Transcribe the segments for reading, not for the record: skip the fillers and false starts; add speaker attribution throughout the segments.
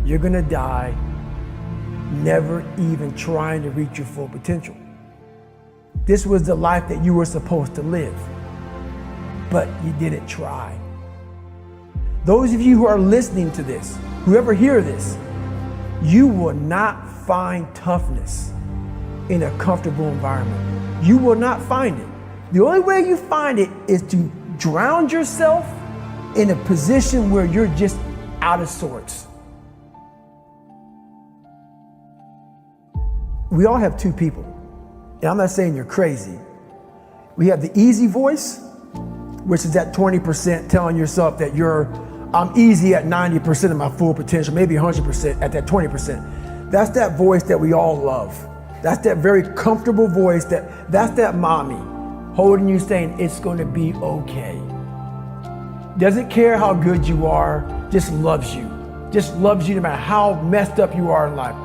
Speaker 1: you're gonna die never even trying to reach your full potential. This was the life that you were supposed to live, but you didn't try. Those of you who are listening to this, whoever hear this, you will not find toughness in a comfortable environment. You will not find it. The only way you find it is to drown yourself in a position where you're just out of sorts. We all have two people, and I'm not saying you're crazy. We have the easy voice, which is that 20% telling yourself that I'm easy at 90% of my full potential, maybe 100% at that 20%. That's that voice that we all love. That's that very comfortable voice that's that mommy holding you saying it's gonna be okay. Doesn't care how good you are, just loves you. Just loves you no matter how messed up you are in life.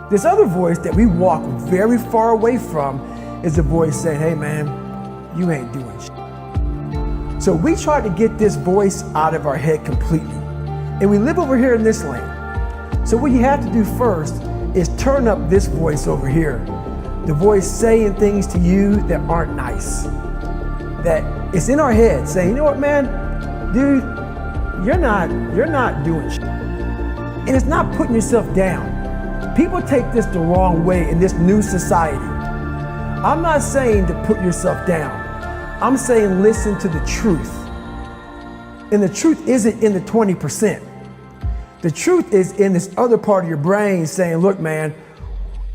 Speaker 1: This other voice that we walk very far away from is the voice saying, hey man, you ain't doing shit. So we try to get this voice out of our head completely. And we live over here in this lane. So what you have to do first is turn up this voice over here. The voice saying things to you that aren't nice. That it's in our head saying, you know what, man, dude, you're not doing shit. And it's not putting yourself down. People take this the wrong way in this new society. I'm not saying to put yourself down. I'm saying listen to the truth. And the truth isn't in the 20%. The truth is in this other part of your brain saying, look, man,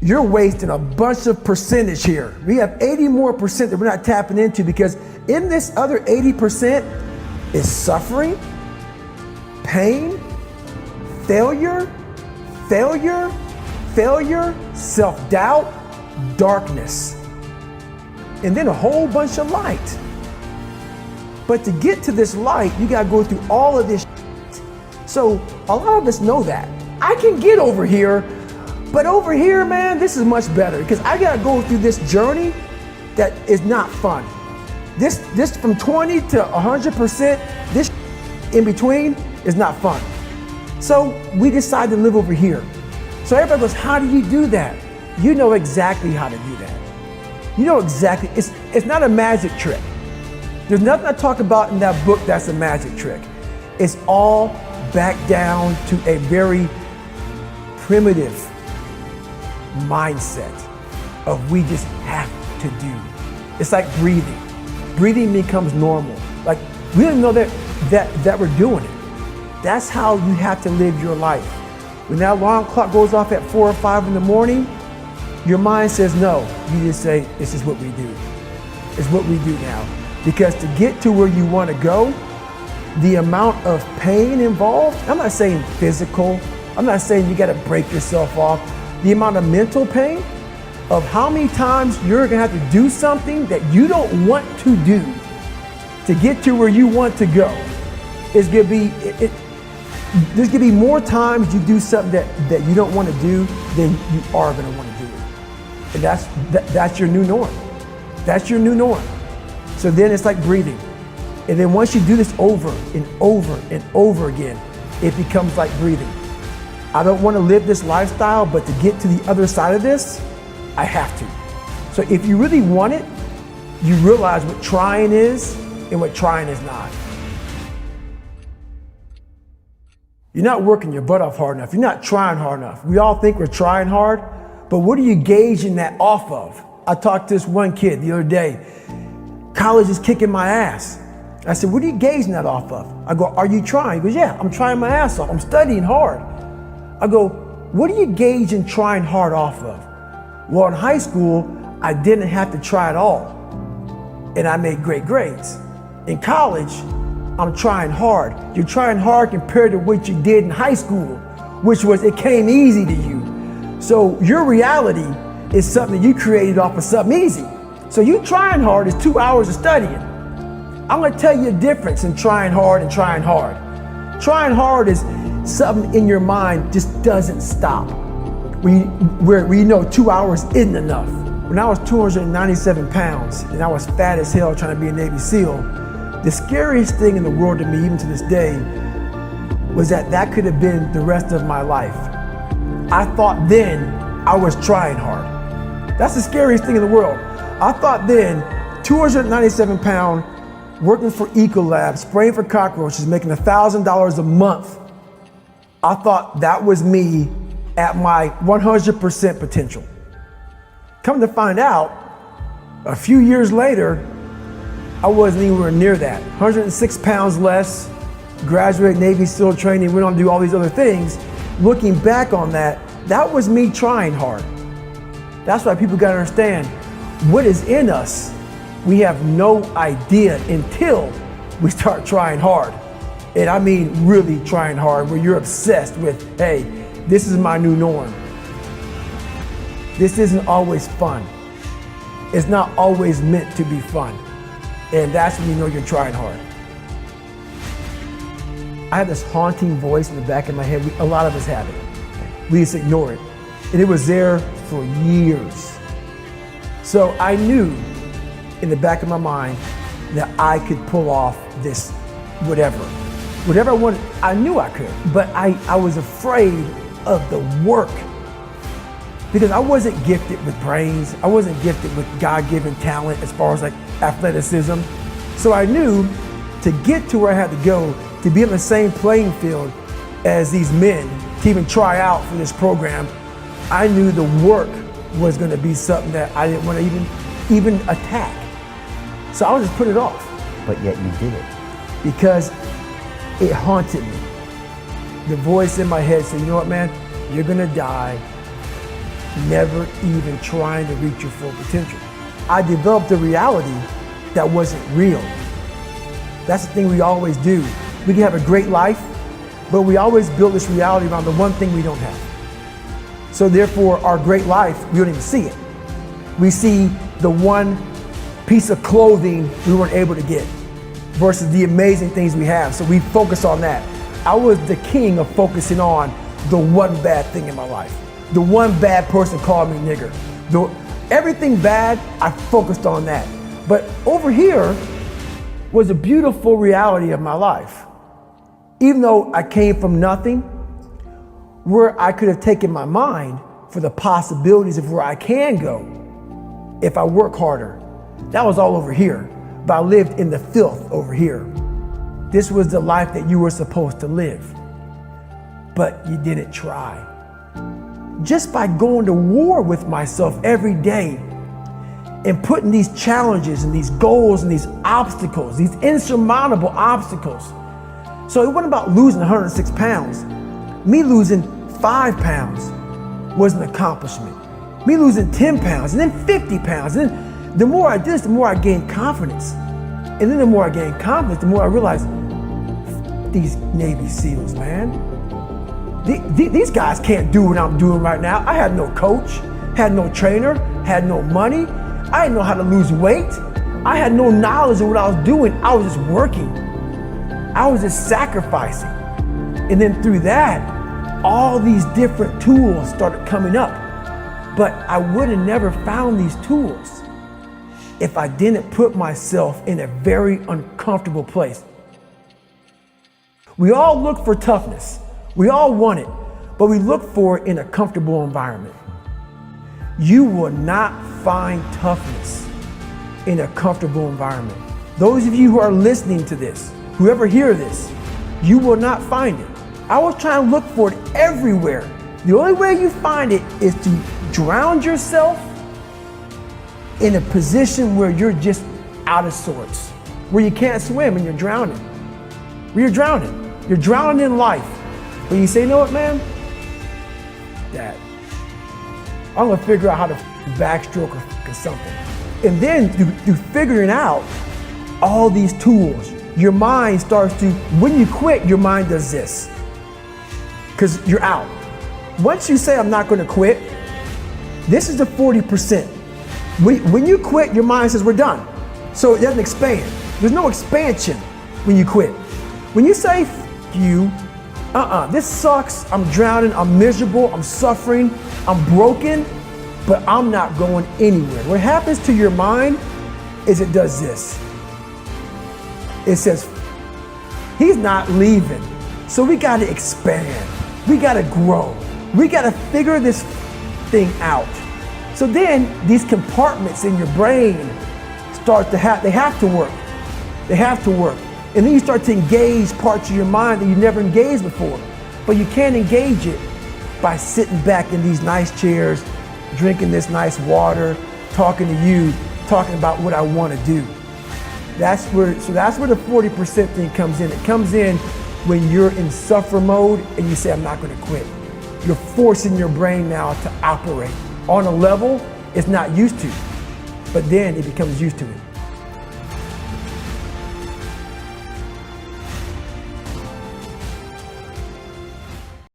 Speaker 1: you're wasting a bunch of percentage here. We have 80 more percent that we're not tapping into, because in this other 80% is suffering, pain, failure, self-doubt, darkness, and then a whole bunch of light. But to get to this light, you gotta go through all of this shit. So a lot of us know that. I can get over here, but over here, man, this is much better, because I gotta go through this journey that is not fun. This from 20 to 100%, this in between is not fun. So we decide to live over here. So everybody goes, how do you do that? You know exactly how to do that. You know exactly, it's not a magic trick. There's nothing I talk about in that book that's a magic trick. It's all back down to a very primitive mindset of we just have to do. It's like breathing. Breathing becomes normal. Like we didn't know that we're doing it. That's how you have to live your life. When that alarm clock goes off at 4 or 5 in the morning, your mind says no. You just say, this is what we do. It's what we do now. Because to get to where you want to go, the amount of pain involved, I'm not saying physical, I'm not saying you got to break yourself off. The amount of mental pain of how many times you're going to have to do something that you don't want to do to get to where you want to go is going to be, there's going to be more times you do something that you don't want to do than you are going to want to do it. And that's your new norm. That's your new norm. So then it's like breathing. And then once you do this over and over and over again, it becomes like breathing. I don't want to live this lifestyle, but to get to the other side of this, I have to. So if you really want it, you realize what trying is and what trying is not. You're not working your butt off hard enough. You're not trying hard enough. We all think we're trying hard, but what are you gauging that off of? I talked to this one kid the other day. College is kicking my ass. I said, what are you gauging that off of? I go, are you trying? He goes, yeah, I'm trying my ass off. I'm studying hard. I go, what are you gauging trying hard off of? Well, in high school, I didn't have to try at all, and I made great grades. In college, I'm trying hard. You're trying hard compared to what you did in high school, which was it came easy to you. So your reality is something you created off of something easy. So you trying hard is 2 hours of studying. I'm gonna tell you a difference in trying hard and trying hard. Trying hard is something in your mind just doesn't stop. Where you know 2 hours isn't enough. When I was 297 pounds and I was fat as hell trying to be a Navy SEAL, the scariest thing in the world to me, even to this day, was that could have been the rest of my life. I thought then I was trying hard. That's the scariest thing in the world. I thought then, 297 pound, working for Ecolab, spraying for cockroaches, making $1,000 a month. I thought that was me at my 100% potential. Come to find out, a few years later, I wasn't anywhere near that. 106 pounds less, graduated Navy SEAL training, went on to do all these other things. Looking back on that, that was me trying hard. That's why people gotta understand, what is in us, we have no idea until we start trying hard. And I mean really trying hard, where you're obsessed with, hey, this is my new norm. This isn't always fun. It's not always meant to be fun. And that's when you know you're trying hard. I have this haunting voice in the back of my head. A lot of us have it. We just ignore it. And it was there for years. So I knew in the back of my mind that I could pull off this whatever. Whatever I wanted, I knew I could. But I was afraid of the work, because I wasn't gifted with brains. I wasn't gifted with God-given talent as far as like athleticism. So I knew to get to where I had to go, to be on the same playing field as these men, to even try out for this program, I knew the work was gonna be something that I didn't want to even attack. So I would just put it off.
Speaker 2: But yet you did it.
Speaker 1: Because it haunted me. The voice in my head said, you know what, man, you're gonna die never even trying to reach your full potential. I developed a reality that wasn't real. That's the thing we always do. We can have a great life, but we always build this reality around the one thing we don't have. So therefore, our great life, we don't even see it. We see the one piece of clothing we weren't able to get versus the amazing things we have. So we focus on that. I was the king of focusing on the one bad thing in my life. The one bad person called me nigger. Everything bad, I focused on that. But over here was a beautiful reality of my life. Even though I came from nothing, where I could have taken my mind for the possibilities of where I can go if I work harder. That was all over here, but I lived in the filth over here. This was the life that you were supposed to live, but you didn't try. Just by going to war with myself every day and putting these challenges and these goals and these obstacles, these insurmountable obstacles. So it wasn't about losing 106 pounds. Me losing 5 pounds was an accomplishment. Me losing 10 pounds and then 50 pounds. And then the more I did this, the more I gained confidence. And then the more I gained confidence, the more I realized, these Navy SEALs, man. These guys can't do what I'm doing right now. I had no coach, had no trainer, had no money. I didn't know how to lose weight. I had no knowledge of what I was doing. I was just working. I was just sacrificing. And then through that, all these different tools started coming up. But I would have never found these tools if I didn't put myself in a very uncomfortable place. We all look for toughness. We all want it, but we look for it in a comfortable environment. You will not find toughness in a comfortable environment. Those of you who are listening to this, whoever hear this, you will not find it. I was trying to look for it everywhere. The only way you find it is to drown yourself in a position where you're just out of sorts, where you can't swim and you're drowning. Where you're drowning. You're drowning in life. But you say, you know what, man? Dad, I'm gonna figure out how to backstroke or something. And then through figuring out all these tools, your mind starts to, when you quit, your mind does this. Because you're out. Once you say, I'm not gonna quit, this is the 40%. When you quit, your mind says, we're done. So it doesn't expand. There's no expansion when you quit. When you say, F you, this sucks, I'm drowning, I'm miserable, I'm suffering, I'm broken, but I'm not going anywhere. What happens to your mind is it does this. It says, he's not leaving. So we gotta expand, we gotta grow, We got to figure this thing out. So then these compartments in your brain start to they have to work. They have to work. And then you start to engage parts of your mind that you never engaged before. But you can't engage it by sitting back in these nice chairs, drinking this nice water, talking to you, talking about what I want to do. That's where the 40% thing comes in. It comes in when you're in suffer mode and you say, I'm not going to quit. You're forcing your brain now to operate on a level it's not used to, but then it becomes used to it.